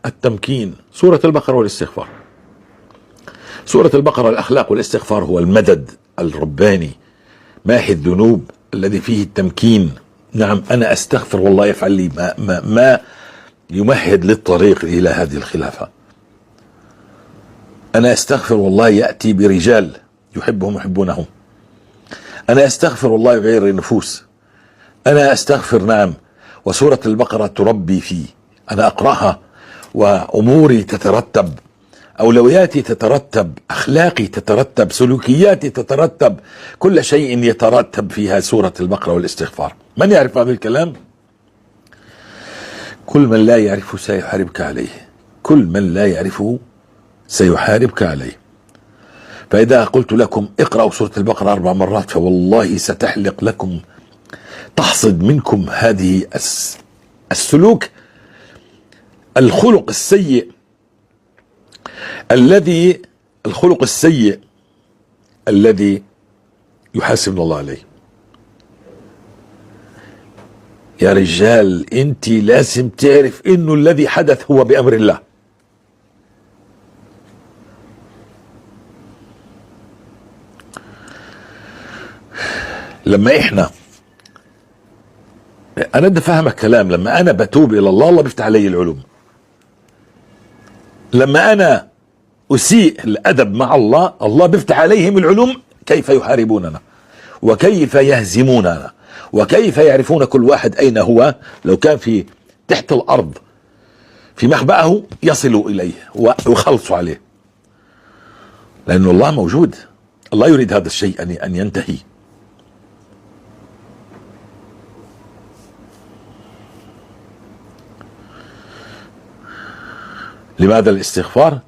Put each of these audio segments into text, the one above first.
التمكين. سورة البقرة والاستغفار. سورة البقرة الأخلاق والاستغفار هو المدد الرباني ماحي الذنوب الذي فيه التمكين. نعم، أنا أستغفر والله يفعل لي ما يمهد للطريق إلى هذه الخلافة. أنا أستغفر والله يأتي برجال يحبهم يحبونهم. أنا أستغفر والله يغير النفوس. أنا أستغفر، نعم، وسورة البقرة تربي فيه. أنا أقرأها وأموري تترتب، أولوياتي تترتب، أخلاقي تترتب، سلوكياتي تترتب، كل شيء يترتب فيها سورة البقرة والاستغفار. من يعرف هذا الكلام؟ كل من لا يعرفه سيحاربك عليه، كل من لا يعرفه سيحاربك عليه. فإذا قلت لكم اقرأوا سورة البقرة 4 مرات فوالله ستحلق لكم، تحصد منكم هذه السلوك، الخلق السيء الذي يحاسبنا الله عليه. يا رجال، انت لازم تعرف انه الذي حدث هو بأمر الله. لما انا بدي افهمك كلام، لما انا بتوب الى الله، الله بيفتح علي العلوم. لما انا اسيء الادب مع الله، الله بيفتح عليهم العلوم كيف يحاربوننا وكيف يهزموننا وكيف يعرفون كل واحد اين هو. لو كان في تحت الارض في مخبأه يصلوا اليه ويخلصوا عليه، لأن الله موجود. الله يريد هذا الشيء ان ينتهي. لماذا الاستغفار؟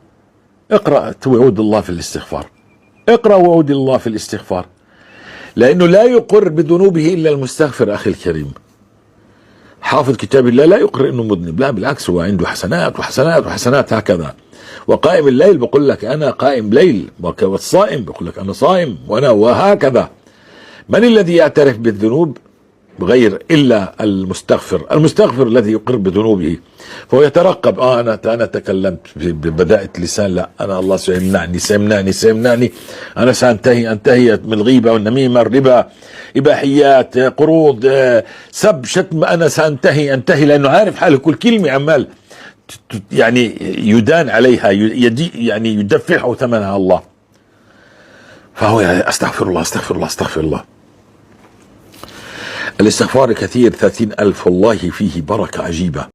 اقرأ وعود الله في الاستغفار، اقرأ وعود الله في الاستغفار، لأنه لا يقر بذنوبه إلا المستغفر. أخي الكريم، حافظ كتاب الله لا يقر إنه مذنب، لا بالعكس، هو عنده حسنات وحسنات وحسنات هكذا. وقائم الليل بقول لك أنا قائم ليل، والصائم بقول لك أنا صائم، وأنا وهكذا. من الذي يعترف بالذنوب بغير إلا المستغفر الذي يقر بذنوبه، فهو يترقب. أنا تكلمت ببداءة لسان، لا، أنا الله سيمنعني، أنا سأنتهي من الغيبة والنميمة، الربا، إباحيات، قروض، سب، شتم، أنا سأنتهي، لأنه عارف حاله كل كلمة عمال يعني يدان عليها، يعني يدفعه ثمنها الله. فهو أستغفر الله. الاستغفار كثير، 30,000 والله فيه بركة عجيبة.